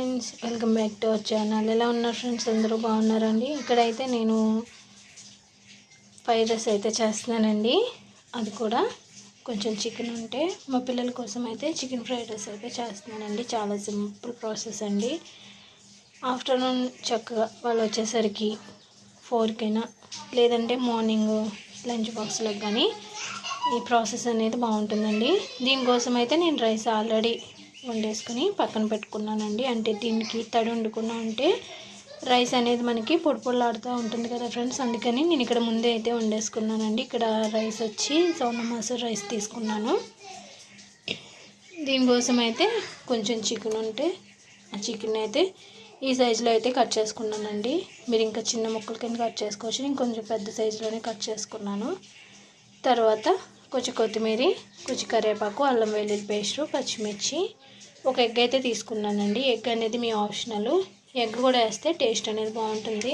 Friends, welcome back to our channel. ఎలా ఉన్నారు friends? అందరూ బాగున్నారండి. ఇక్కడైతే నేను ఫ్రైడ్ రైస్ అయితే చేస్తున్నానండి. అది కూడా కొంచెం చికెన్ ఉంటే మా పిల్లల కోసం అయితే చికెన్ ఫ్రైడ్ రైస్ అయితే చేస్తున్నానండి. చాలా సింపుల్ ప్రాసెస్ అండి. ఆఫ్టర్నూన్ చక్కగా వాళ్ళు వచ్చేసరికి 4కైనా లేదంటే మార్నింగ్ లంచ్ బాక్స్లకు కానీ ఈ ప్రాసెస్ అనేది బాగుంటుందండి. దీనికోసం అయితే నేను రైస్ ఆల్రెడీ వండేసుకుని పక్కన పెట్టుకున్నానండి. అంటే దీనికి తడి వండుకున్నా ఉంటే రైస్ అనేది మనకి పొడి పొడిలాడుతూ ఉంటుంది కదా ఫ్రెండ్స్. అందుకని నేను ఇక్కడ ముందే అయితే వండేసుకున్నానండి. ఇక్కడ రైస్ వచ్చి సోనా మసూర్ రైస్ తీసుకున్నాను. దీనికోసం అయితే కొంచెం చికెన్ ఉంటే ఆ చికెన్ అయితే ఈ సైజులో అయితే కట్ చేసుకున్నానండి. మీరు ఇంకా చిన్న ముక్కల కింద కట్ చేసుకోవచ్చు. నేను కొంచెం పెద్ద సైజులోనే కట్ చేసుకున్నాను. తర్వాత కొంచెం కొత్తిమీర, కొంచెం కరివేపాకు, అల్లం వెల్లుల్లి పేస్టు, పచ్చిమిర్చి, ఒక ఎగ్ అయితే తీసుకున్నానండి. ఎగ్ అనేది మీ ఆప్షనల్. ఎగ్ కూడా వేస్తే టేస్ట్ అనేది బాగుంటుంది.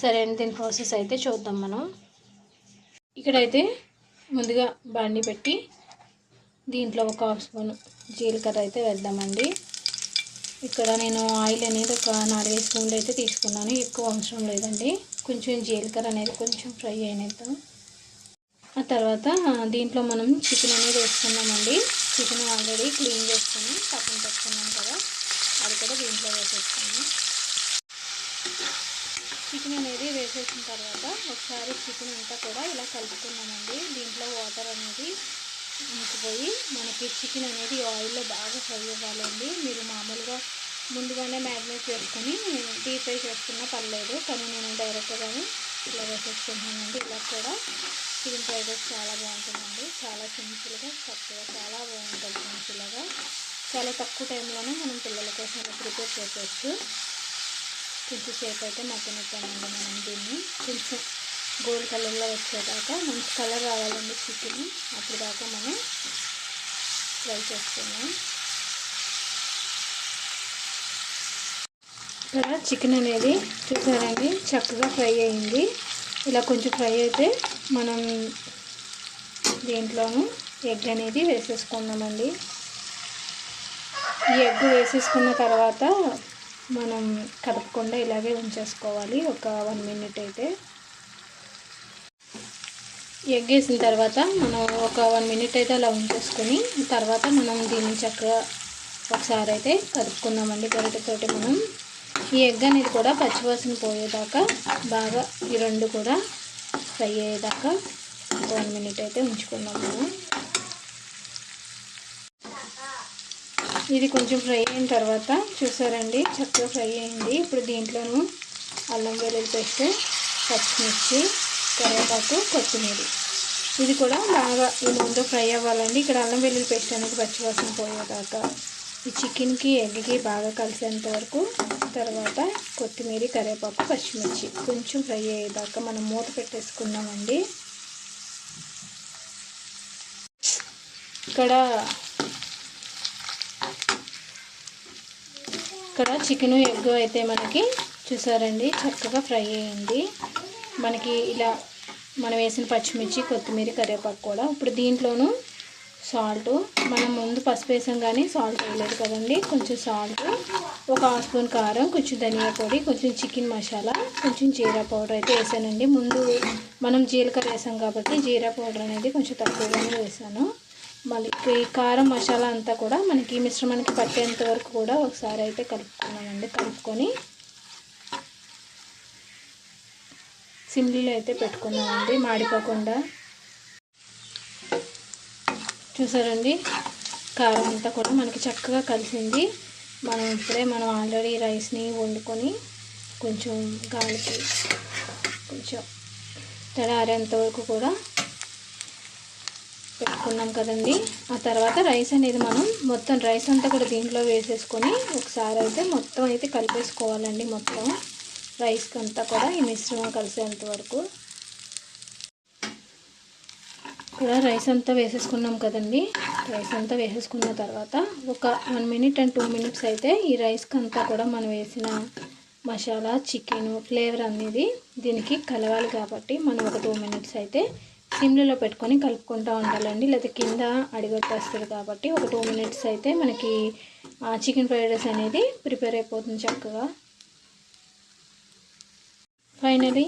సరే అండి, దీని ప్రాసెస్ అయితే చూద్దాం మనం. ఇక్కడైతే ముందుగా బాండి పెట్టి దీంట్లో ఒక 1/2 స్పూన్ జీలకర్ర అయితే వేద్దామండి. ఇక్కడ నేను ఆయిల్ అనేది ఒక 4-5 స్పూన్లు అయితే తీసుకున్నాను. ఎక్కువ అవసరం లేదండి. కొంచెం జీలకర్ర అనేది కొంచెం ఫ్రై అయినద్దాం. ఆ తర్వాత దీంట్లో మనం చికెన్ అనేది వేసుకున్నామండి. చికెన్ ఆల్రెడీ క్లీన్ చేసుకొని పక్కన పెట్టుకున్నాం కదా, అది కూడా దీంట్లో వేసేసుకున్నాం. చికెన్ అనేది వేసేసిన తర్వాత ఒకసారి చికెన్ అంతా కూడా ఇలా కలుపుకున్నామండి. దీంట్లో వాటర్ అనేది ఇంకిపోయి మనకి చికెన్ అనేది ఆయిల్లో బాగా ఫ్రై అవ్వాలండి. మీరు మామూలుగా ముందుగానే మ్యారినేట్ చేసుకొని డీప్ ఫ్రై చేసుకున్నా పర్లేదు, కానీ నేను డైరెక్ట్గానే ఇలా వేసేసుకుంటున్నానండి. ఇలా కూడా చికెన్ ఫ్రైడ్ రైస్ చాలా బాగుంటుందండి. చాలా సింపుల్గా చక్కగా చాలా బాగుంటుంది ఫ్రెండ్స్. ఇలాగా చాలా తక్కువ టైంలోనే మనం పిల్లల కోసం ఇలా ప్రిపేర్ చేసేయచ్చు. కొంచెం సేపు అయితే మగ్గనిద్దామండి మనం దీన్ని. కొంచెం గోల్డ్ కలర్లో వచ్చేదాకా మంచి కలర్ రావాలండి చికెన్. అప్పుడు దాకా మనం ఫ్రై చేసుకున్నాం. ఇక్కడ చికెన్ అనేది చూసారండి చక్కగా ఫ్రై అయింది. ఇలా కొంచెం ఫ్రై అయితే మనం దీంట్లోనూ ఎగ్ అనేది వేసేసుకున్నామండి. ఈ ఎగ్ వేసేసుకున్న తర్వాత మనం కదపకుండా ఇలాగే ఉంచేసుకోవాలి ఒక 1 మినిట్ అయితే. ఎగ్ వేసిన తర్వాత మనం ఒక 1 మినిట్ అయితే అలా ఉంచేసుకొని తర్వాత మనం దీన్ని చక్కగా ఒకసారి అయితే కదుపుకుందామండి గరిటెతోటి. మనం ఈ ఎగ్ అనేది కూడా పచ్చివాసన పోయేదాకా బాగా ఈ రెండు కూడా ఫ్రై అయ్యేదాకా 1 మినిట్ అయితే ఉంచుకుందాం మనం. ఇది కొంచెం ఫ్రై అయిన తర్వాత చూసారండి చక్కగా ఫ్రై అయింది. ఇప్పుడు దీంట్లోనూ అల్లం వెల్లుల్లి పేస్ట్, పచ్చిమిర్చి, కరివేపాకు, కొత్తిమీర ఇది కూడా బాగా ఈ ముందు ఫ్రై అవ్వాలండి. ఇక్కడ అల్లం వెల్లుల్లి పేస్ట్ అనేది పచ్చివాసన పోయేదాకా ఈ చికెన్కి ఎగ్కి బాగా కలిసేంత వరకు, తర్వాత కొత్తిమీర, కరివేపాకు, పచ్చిమిర్చి కొంచెం ఫ్రై అయ్యేదాకా మనం మూత పెట్టేసుకుందామండి. ఇక్కడ చికెన్ ఎగ్ అయితే మనకి చూసారండి చక్కగా ఫ్రై అయ్యింది. మనకి ఇలా మనం వేసిన పచ్చిమిర్చి, కొత్తిమీర, కరివేపాకు కూడా. ఇప్పుడు దీంట్లోనూ సాల్ట్, మనం ముందు పసుపు వేసాం కానీ సాల్ట్ వేయలేదు కదండి. కొంచెం సాల్ట్, ఒక 1/2 స్పూన్ కారం, కొంచెం ధనియా పొడి, కొంచెం చికెన్ మసాలా, కొంచెం జీరా పౌడర్ అయితే వేసానండి. ముందు మనం జీలకర్ర వేసాం కాబట్టి జీరా పౌడర్ అనేది కొంచెం తక్కువగానే వేసాను. మళ్ళీ ఈ కారం మసాలా అంతా కూడా మనకి మిశ్రమానికి పట్టేంత వరకు కూడా ఒకసారి అయితే కలుపుకున్నామండి. కలుపుకొని సిమ్లీలో అయితే పెట్టుకున్నామండి మాడిపోకుండా. చూసారండి కారం అంతా కూడా మనకి చక్కగా కలిసింది. మనం ఆల్రెడీ రైస్ని వండుకొని కొంచెం గాలికి కొంచెం తడారేంత వరకు కూడా పెట్టుకున్నాం కదండి. ఆ తర్వాత రైస్ అనేది మనం మొత్తం రైస్ అంతా కూడా దీంట్లో వేసేసుకొని ఒకసారి అయితే మొత్తం అయితే కలిపేసుకోవాలండి. మొత్తం రైస్కి అంతా కూడా ఈ మిశ్రమం కలిసేంత వరకు. ఇక్కడ రైస్ అంతా వేసేసుకున్నాం కదండి. రైస్ అంతా వేసేసుకున్న తర్వాత ఒక 1 మినిట్ అండ్ 2 మినిట్స్ అయితే ఈ రైస్కి అంతా కూడా మనం వేసిన మసాలా, చికెన్ ఫ్లేవర్ అనేది దీనికి కలవాలి కాబట్టి మనం ఒక 2 మినిట్స్ అయితే సిమ్లో పెట్టుకొని కలుపుకుంటూ ఉండాలండి, లేదా కింద అడిగొట్టేస్తుంది. కాబట్టి ఒక 2 మినిట్స్ అయితే మనకి చికెన్ ఫ్రైడ్ రైస్ అనేది ప్రిపేర్ అయిపోతుంది చక్కగా. Finally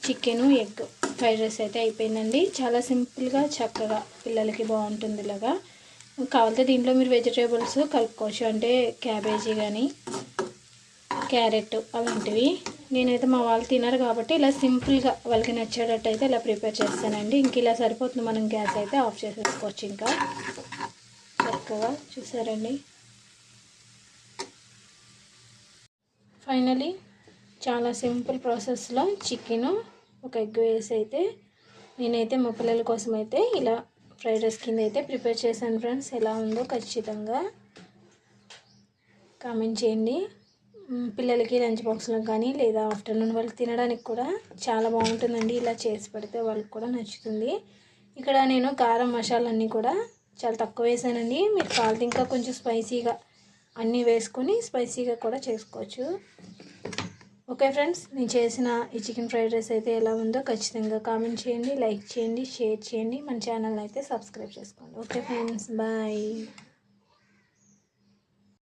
chicken egg fried rice అయితే అయిపోయిందండి. చాలా సింపుల్గా చక్కగా పిల్లలకి బాగుంటుంది. ఇలాగా కావాలంటే దీంట్లో మీరు వెజిటేబుల్స్ కలుపుకోవచ్చు, అంటే క్యాబేజీ కానీ క్యారెట్ అలాంటివి. నేనైతే మా వాళ్ళు తినరు కాబట్టి ఇలా సింపుల్గా వాళ్ళకి నచ్చేటట్టు అయితే ఇలా ప్రిపేర్ చేస్తానండి. ఇంక ఇలా సరిపోతుంది. మనం గ్యాస్ అయితే ఆఫ్ చేసేసుకోవచ్చు. ఇంకా చక్కగా చూసారండి. ఫైనలీ చాలా సింపుల్ ప్రాసెస్లో చికెను ఒక ఎగ్ వేసి అయితే నేనైతే మా పిల్లల కోసం అయితే ఇలా ఫ్రైడ్ రైస్ కింద అయితే ప్రిపేర్ చేశాను ఫ్రెండ్స్. ఎలా ఉందో ఖచ్చితంగా కామెంట్ చేయండి. పిల్లలకి లంచ్ బాక్స్లో కానీ లేదా ఆఫ్టర్నూన్ వాళ్ళకి తినడానికి కూడా చాలా బాగుంటుందండి. ఇలా చేసి పెడితే వాళ్ళకి కూడా నచ్చుతుంది. ఇక్కడ నేను కారం మసాలన్నీ కూడా చాలా తక్కువ వేసానండి. మీరు కావాలంటే ఇంకా కొంచెం స్పైసీగా అన్నీ వేసుకొని స్పైసీగా కూడా చేసుకోవచ్చు. ఓకే ఫ్రెండ్స్, నేను చేసిన ఈ చికెన్ ఫ్రైడ్ రైస్ అయితే ఎలా ఉందో ఖచ్చితంగా కామెంట్ చేయండి, లైక్ చేయండి, షేర్ చేయండి. మన ఛానల్ అయితే సబ్స్క్రైబ్ చేసుకోండి. Okay friends, bye.